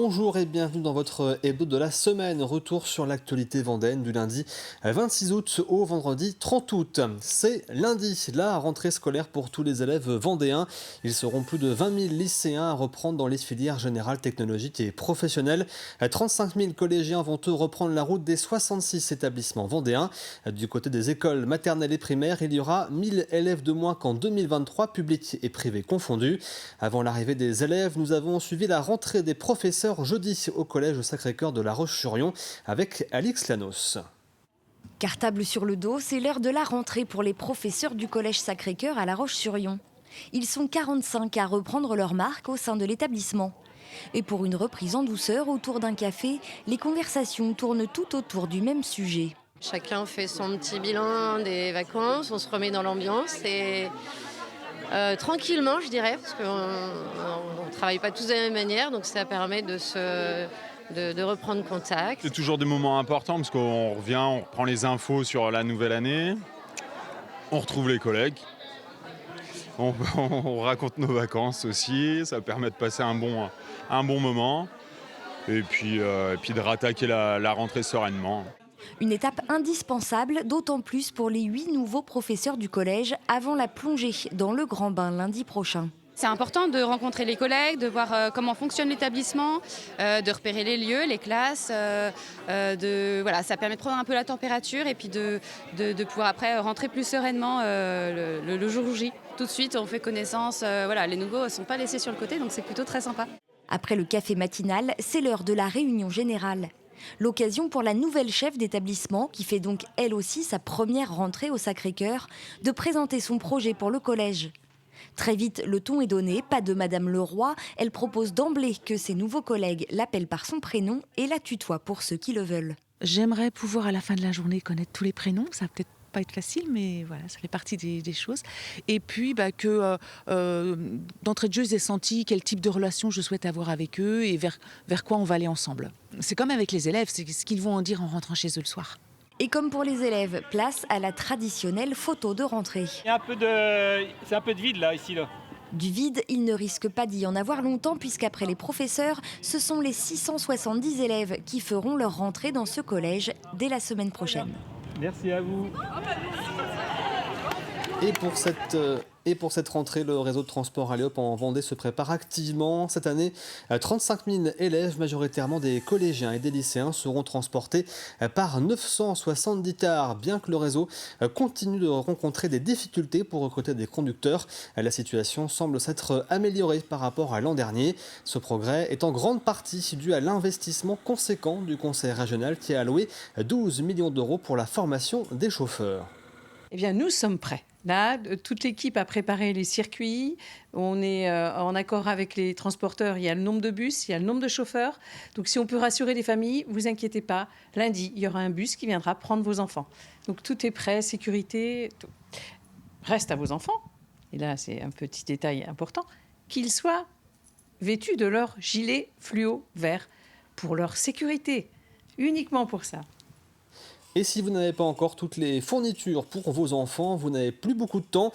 Bonjour et bienvenue dans votre hebdo de la semaine. Retour sur l'actualité vendéenne du lundi 26 août au vendredi 30 août. C'est lundi, la rentrée scolaire pour tous les élèves vendéens. Ils seront plus de 20 000 lycéens à reprendre dans les filières générales, technologiques et professionnelles. 35 000 collégiens vont eux reprendre la route des 66 établissements vendéens. Du côté des écoles maternelles et primaires, il y aura 1000 élèves de moins qu'en 2023, publics et privés confondus. Avant l'arrivée des élèves, nous avons suivi la rentrée des professeurs jeudi au collège Sacré-Cœur de La Roche-sur-Yon avec Alix Lanos. Cartable sur le dos, c'est l'heure de la rentrée pour les professeurs du collège Sacré-Cœur à La Roche-sur-Yon. Ils sont 45 à reprendre leur marque au sein de l'établissement. Et pour une reprise en douceur autour d'un café, les conversations tournent tout autour du même sujet. Chacun fait son petit bilan des vacances, on se remet dans l'ambiance et tranquillement, je dirais, parce qu'on ne travaille pas tous de la même manière, donc ça permet de reprendre contact. C'est toujours des moments importants parce qu'on revient, on reprend les infos sur la nouvelle année, on retrouve les collègues, on raconte nos vacances aussi, ça permet de passer un bon moment et puis de rattaquer la rentrée sereinement. Une étape indispensable, d'autant plus pour les 8 nouveaux professeurs du collège avant la plongée dans le grand bain lundi prochain. C'est important de rencontrer les collègues, de voir comment fonctionne l'établissement, de repérer les lieux, les classes. Ça permet de prendre un peu la température et puis de pouvoir après rentrer plus sereinement le jour J. Tout de suite, on fait connaissance. Les nouveaux ne sont pas laissés sur le côté, donc c'est plutôt très sympa. Après le café matinal, c'est l'heure de la réunion générale. L'occasion pour la nouvelle chef d'établissement, qui fait donc elle aussi sa première rentrée au Sacré-Cœur, de présenter son projet pour le collège. Très vite, le ton est donné, pas de Madame Leroy. Elle propose d'emblée que ses nouveaux collègues l'appellent par son prénom et la tutoient pour ceux qui le veulent. J'aimerais pouvoir à la fin de la journée connaître tous les prénoms, ça va peut-être pas être facile, mais voilà, ça fait partie des choses. Et puis que d'entrée de jeu, ils aient senti quel type de relation je souhaite avoir avec eux et vers quoi on va aller ensemble. C'est comme avec les élèves, c'est ce qu'ils vont en dire en rentrant chez eux le soir. Et comme pour les élèves, place à la traditionnelle photo de rentrée. C'est un peu de vide là, ici. Du vide, il ne risque pas d'y en avoir longtemps puisqu'après les professeurs, ce sont les 670 élèves qui feront leur rentrée dans ce collège dès la semaine prochaine. Merci à vous. Et pour cette rentrée, le réseau de transport Alliop en Vendée se prépare activement. Cette année, 35 000 élèves, majoritairement des collégiens et des lycéens, seront transportés par 970 cars. Bien que le réseau continue de rencontrer des difficultés pour recruter des conducteurs, la situation semble s'être améliorée par rapport à l'an dernier. Ce progrès est en grande partie dû à l'investissement conséquent du conseil régional qui a alloué 12 millions d'euros pour la formation des chauffeurs. Eh bien, nous sommes prêts. Là, toute l'équipe a préparé les circuits. On est en accord avec les transporteurs. Il y a le nombre de bus, il y a le nombre de chauffeurs. Donc, si on peut rassurer les familles, vous inquiétez pas. Lundi, il y aura un bus qui viendra prendre vos enfants. Donc, tout est prêt, sécurité. Tout. Reste à vos enfants. Et là, c'est un petit détail important. Qu'ils soient vêtus de leur gilet fluo vert pour leur sécurité. Uniquement pour ça. Et si vous n'avez pas encore toutes les fournitures pour vos enfants, vous n'avez plus beaucoup de temps.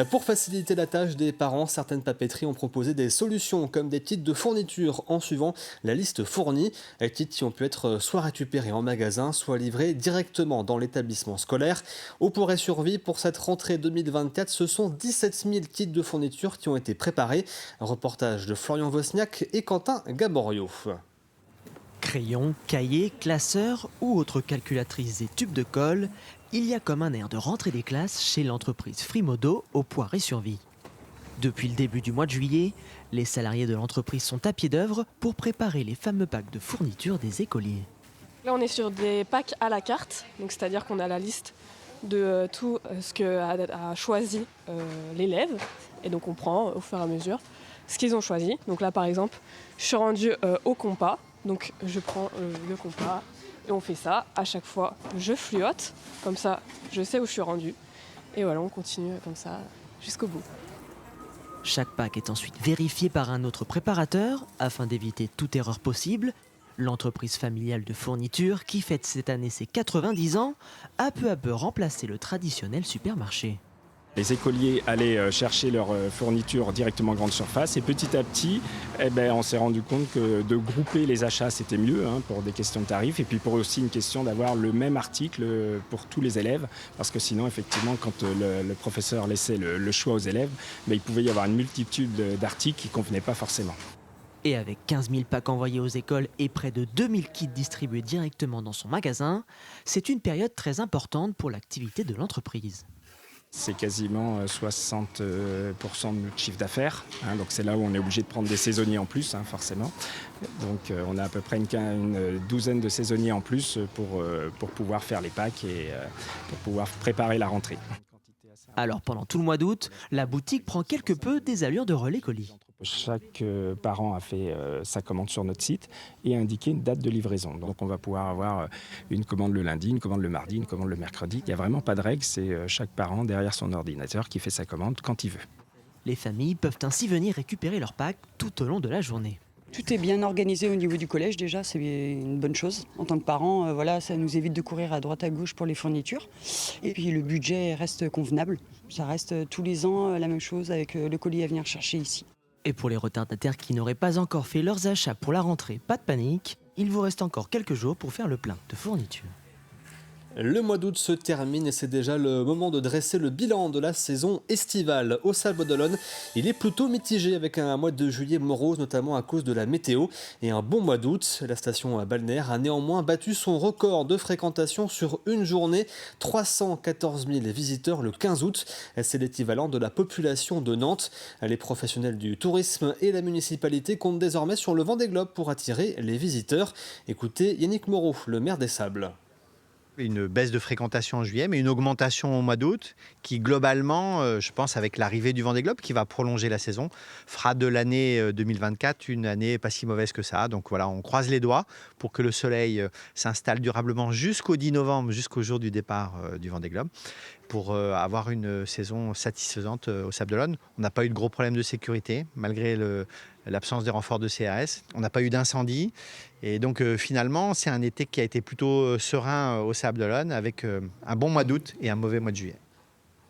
Pour faciliter la tâche des parents, certaines papeteries ont proposé des solutions comme des kits de fournitures en suivant la liste fournie. Les kits qui ont pu être soit récupérés en magasin, soit livrés directement dans l'établissement scolaire. Au Pourret-sur-Vie, pour cette rentrée 2024, ce sont 17 000 kits de fournitures qui ont été préparés. Un reportage de Florian Vosniak et Quentin Gaborio. Crayons, cahiers, classeurs ou autres calculatrices et tubes de colle, il y a comme un air de rentrée des classes chez l'entreprise Frimodo au Pourret-sur-Vie. Depuis le début du mois de juillet, les salariés de l'entreprise sont à pied d'œuvre pour préparer les fameux packs de fournitures des écoliers. Là, on est sur des packs à la carte, donc c'est-à-dire qu'on a la liste de tout ce qu'a choisi l'élève, et donc on prend au fur et à mesure ce qu'ils ont choisi. Donc là, par exemple, je suis rendue au compas. Donc je prends le compas et on fait ça. À chaque fois, je fluote. Comme ça, je sais où je suis rendue. Et voilà, on continue comme ça jusqu'au bout. Chaque pack est ensuite vérifié par un autre préparateur afin d'éviter toute erreur possible. L'entreprise familiale de fournitures, qui fête cette année ses 90 ans, a peu à peu remplacé le traditionnel supermarché. Les écoliers allaient chercher leurs fournitures directement grande surface et petit à petit, on s'est rendu compte que de grouper les achats, c'était mieux pour des questions de tarifs et puis pour aussi une question d'avoir le même article pour tous les élèves parce que sinon, effectivement, quand le professeur laissait le choix aux élèves, il pouvait y avoir une multitude d'articles qui ne convenaient pas forcément. Et avec 15 000 packs envoyés aux écoles et près de 2000 kits distribués directement dans son magasin, c'est une période très importante pour l'activité de l'entreprise. C'est quasiment 60% de notre chiffre d'affaires. Donc c'est là où on est obligé de prendre des saisonniers en plus, forcément. Donc on a à peu près une douzaine de saisonniers en plus pour pouvoir faire les packs et pour pouvoir préparer la rentrée. Alors pendant tout le mois d'août, la boutique prend quelque peu des allures de relais colis. Chaque parent a fait sa commande sur notre site et a indiqué une date de livraison. Donc on va pouvoir avoir une commande le lundi, une commande le mardi, une commande le mercredi. Il n'y a vraiment pas de règle, c'est chaque parent derrière son ordinateur qui fait sa commande quand il veut. Les familles peuvent ainsi venir récupérer leur pack tout au long de la journée. Tout est bien organisé au niveau du collège déjà, c'est une bonne chose. En tant que parents, ça nous évite de courir à droite à gauche pour les fournitures. Et puis le budget reste convenable. Ça reste tous les ans la même chose avec le colis à venir chercher ici. Et pour les retardataires qui n'auraient pas encore fait leurs achats pour la rentrée, pas de panique, il vous reste encore quelques jours pour faire le plein de fournitures. Le mois d'août se termine et c'est déjà le moment de dresser le bilan de la saison estivale. Au Sables d'Olonne, il est plutôt mitigé avec un mois de juillet morose, notamment à cause de la météo. Et un bon mois d'août, la station balnéaire a néanmoins battu son record de fréquentation sur une journée. 314 000 visiteurs le 15 août. C'est l'équivalent de la population de Nantes. Les professionnels du tourisme et la municipalité comptent désormais sur le Vendée Globe pour attirer les visiteurs. Écoutez Yannick Moreau, le maire des Sables. Une baisse de fréquentation en juillet, mais une augmentation au mois d'août qui, globalement, je pense, avec l'arrivée du Vendée Globe, qui va prolonger la saison, fera de l'année 2024 une année pas si mauvaise que ça. Donc voilà, on croise les doigts pour que le soleil s'installe durablement jusqu'au 10 novembre, jusqu'au jour du départ du Vendée Globe, pour avoir une saison satisfaisante au Sables d'Olonne. On n'a pas eu de gros problèmes de sécurité, malgré l'absence des renforts de CRS. On n'a pas eu d'incendie. Et donc finalement, c'est un été qui a été plutôt serein au Sables d'Olonne, avec un bon mois d'août et un mauvais mois de juillet.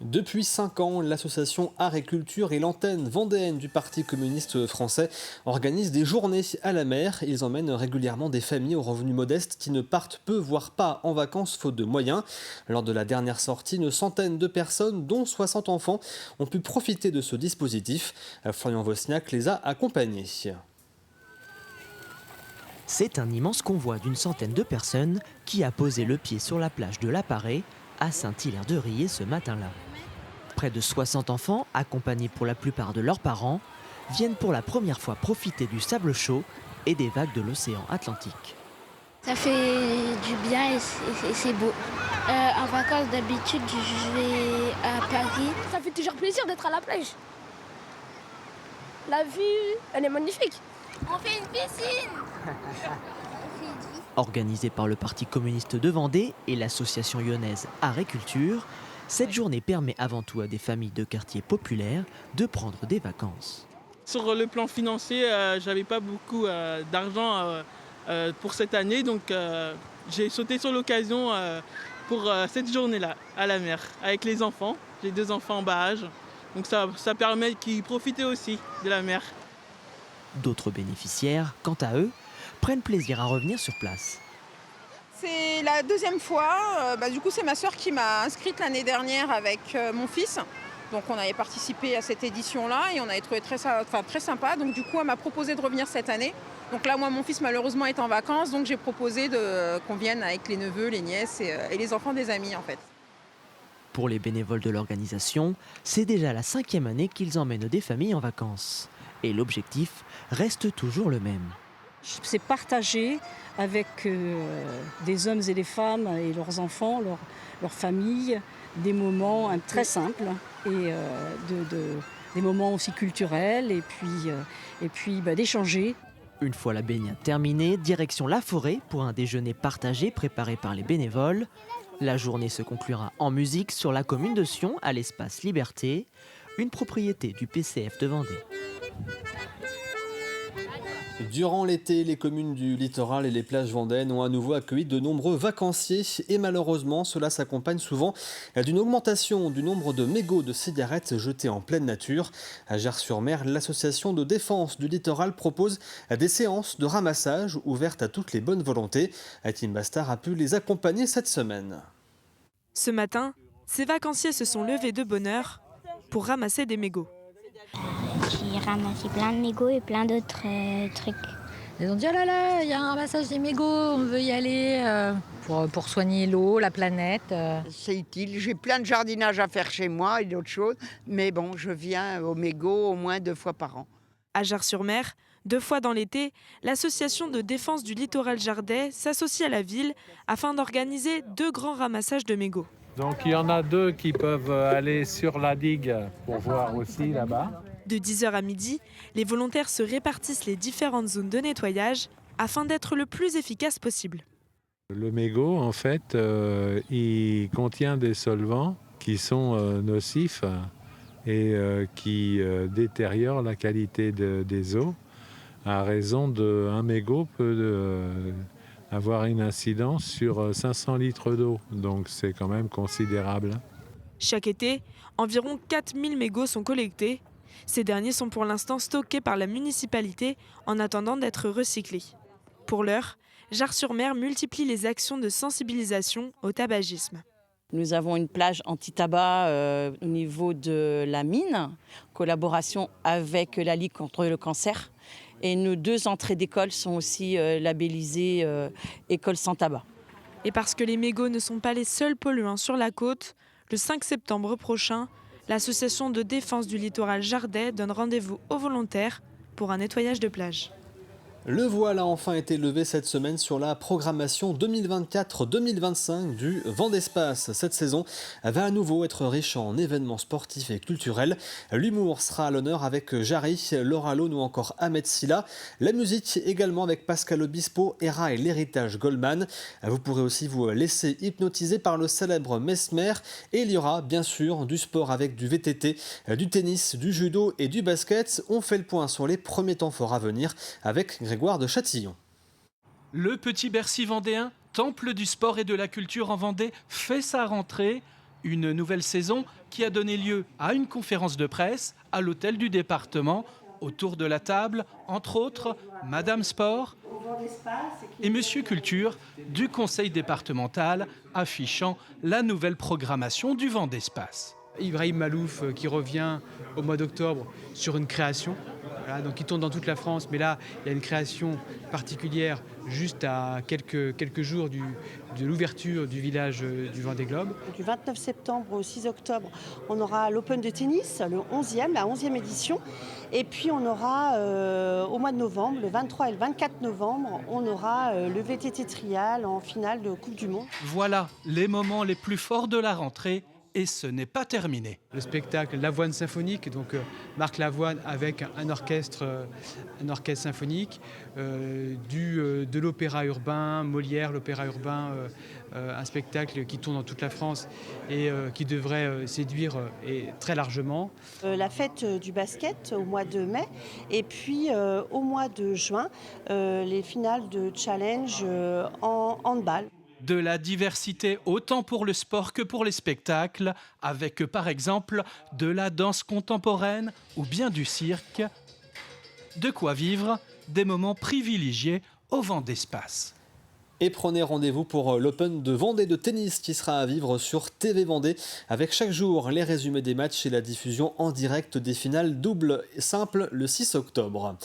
Depuis 5 ans, l'association Art et Culture et l'antenne vendéenne du Parti communiste français organisent des journées à la mer. Ils emmènent régulièrement des familles aux revenus modestes qui ne partent peu, voire pas en vacances faute de moyens. Lors de la dernière sortie, une centaine de personnes, dont 60 enfants, ont pu profiter de ce dispositif. Florian Vosniak les a accompagnés. C'est un immense convoi d'une centaine de personnes qui a posé le pied sur la plage de l'Appareil à Saint-Hilaire-de-Riez ce matin-là. Près de 60 enfants, accompagnés pour la plupart de leurs parents, viennent pour la première fois profiter du sable chaud et des vagues de l'océan Atlantique. Ça fait du bien et c'est beau. En vacances, d'habitude, je vais à Paris. Ça fait toujours plaisir d'être à la plage. La vue, elle est magnifique. On fait une piscine. Organisée par le Parti communiste de Vendée et l'association lyonnaise Art et Culture, cette journée permet avant tout à des familles de quartiers populaires de prendre des vacances. Sur le plan financier, j'avais pas beaucoup d'argent pour cette année, donc j'ai sauté sur l'occasion pour cette journée-là à la mer avec les enfants. J'ai 2 enfants en bas âge, donc ça permet qu'ils profitent aussi de la mer. D'autres bénéficiaires, quant à eux, prennent plaisir à revenir sur place. C'est la 2e fois. Du coup, c'est ma sœur qui m'a inscrite l'année dernière avec mon fils. Donc, on avait participé à cette édition-là et on avait trouvé très sympa. Donc, du coup, elle m'a proposé de revenir cette année. Donc là, moi, mon fils, malheureusement, est en vacances. Donc, j'ai proposé qu'on vienne avec les neveux, les nièces et les enfants des amis, en fait. Pour les bénévoles de l'organisation, c'est déjà la 5e année qu'ils emmènent des familles en vacances. Et l'objectif reste toujours le même. C'est partager avec des hommes et des femmes et leurs enfants, leurs familles, des moments très simples et des moments aussi culturels et puis d'échanger. Une fois la baignade terminée, direction la forêt pour un déjeuner partagé préparé par les bénévoles. La journée se conclura en musique sur la commune de Sion à l'espace Liberté, une propriété du PCF de Vendée. Durant l'été, les communes du littoral et les plages vendéennes ont à nouveau accueilli de nombreux vacanciers et malheureusement, cela s'accompagne souvent d'une augmentation du nombre de mégots de cigarettes jetés en pleine nature. À Gers-sur-Mer, l'association de défense du littoral propose des séances de ramassage ouvertes à toutes les bonnes volontés. Hakim Bastard a pu les accompagner cette semaine. Ce matin, ces vacanciers se sont levés de bonne heure pour ramasser des mégots. J'ai ramassé plein de mégots et plein d'autres trucs. Ils ont dit, oh là là, il y a un ramassage des mégots, on veut y aller pour soigner l'eau, la planète. C'est utile, j'ai plein de jardinage à faire chez moi et d'autres choses, mais bon, je viens aux mégots au moins 2 fois par an. À Gers-sur-Mer, 2 fois dans l'été, l'association de défense du littoral jardais s'associe à la ville afin d'organiser 2 grands ramassages de mégots. Donc il y en a 2 qui peuvent aller sur la digue pour voir aussi là-bas. De 10h à midi, les volontaires se répartissent les différentes zones de nettoyage afin d'être le plus efficace possible. Le mégot, en fait, il contient des solvants qui sont nocifs et qui détériorent la qualité des eaux. À raison d'un mégot peut avoir une incidence sur 500 litres d'eau, donc c'est quand même considérable. Chaque été, environ 4000 mégots sont collectés. Ces derniers sont pour l'instant stockés par la municipalité en attendant d'être recyclés. Pour l'heure, Gers-sur-Mer multiplie les actions de sensibilisation au tabagisme. Nous avons une plage anti-tabac au niveau de la mine, collaboration avec la Ligue contre le cancer. Et nos 2 entrées d'école sont aussi labellisées écoles sans tabac. Et parce que les mégots ne sont pas les seuls polluants sur la côte, le 5 septembre prochain, l'association de défense du littoral jardais donne rendez-vous aux volontaires pour un nettoyage de plage. Le voile a enfin été levé cette semaine sur la programmation 2024-2025 du Vendespace. Cette saison va à nouveau être riche en événements sportifs et culturels. L'humour sera à l'honneur avec Jarry, Laura Lone ou encore Ahmed Silla. La musique également avec Pascal Obispo, Hera et l'héritage Goldman. Vous pourrez aussi vous laisser hypnotiser par le célèbre Mesmer. Et il y aura bien sûr du sport avec du VTT, du tennis, du judo et du basket. On fait le point sur les premiers temps forts à venir avec Grégoire de Châtillon. Le Petit Bercy vendéen, temple du sport et de la culture en Vendée, fait sa rentrée. Une nouvelle saison qui a donné lieu à une conférence de presse à l'hôtel du département. Autour de la table, entre autres, Madame Sport et Monsieur Culture du conseil départemental, affichant la nouvelle programmation du Vendespace. Ibrahim Malouf qui revient au mois d'octobre sur une création. Voilà, donc il tourne dans toute la France, mais là, il y a une création particulière juste à quelques jours de l'ouverture du village du Vendée Globe. Du 29 septembre au 6 octobre, on aura l'Open de tennis, la 11e édition. Et puis on aura au mois de novembre, le 23 et le 24 novembre, on aura le VTT Trial en finale de Coupe du Monde. Voilà les moments les plus forts de la rentrée. Et ce n'est pas terminé. Le spectacle L'Avoine symphonique, donc Marc Lavoine avec un orchestre symphonique, de l'opéra urbain, Molière, l'opéra urbain, un spectacle qui tourne dans toute la France et qui devrait séduire très largement. La fête du basket au mois de mai et puis au mois de juin, les finales de challenge en handball. De la diversité autant pour le sport que pour les spectacles, avec par exemple de la danse contemporaine ou bien du cirque. De quoi vivre des moments privilégiés au Vendespace. Et prenez rendez-vous pour l'Open de Vendée de tennis qui sera à vivre sur TV Vendée avec chaque jour les résumés des matchs et la diffusion en direct des finales double et simple le 6 octobre.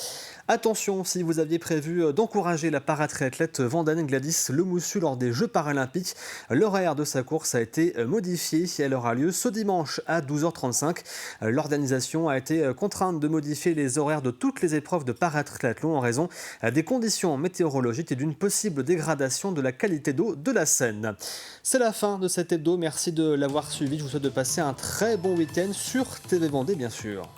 Attention, si vous aviez prévu d'encourager la paratriathlète vendéenne Gladys Lemoussu lors des Jeux paralympiques, l'horaire de sa course a été modifié. Elle aura lieu ce dimanche à 12h35. L'organisation a été contrainte de modifier les horaires de toutes les épreuves de paratriathlon en raison des conditions météorologiques et d'une possible dégradation de la qualité d'eau de la Seine. C'est la fin de cet hebdo. Merci de l'avoir suivi. Je vous souhaite de passer un très bon week-end sur TV Vendée, bien sûr.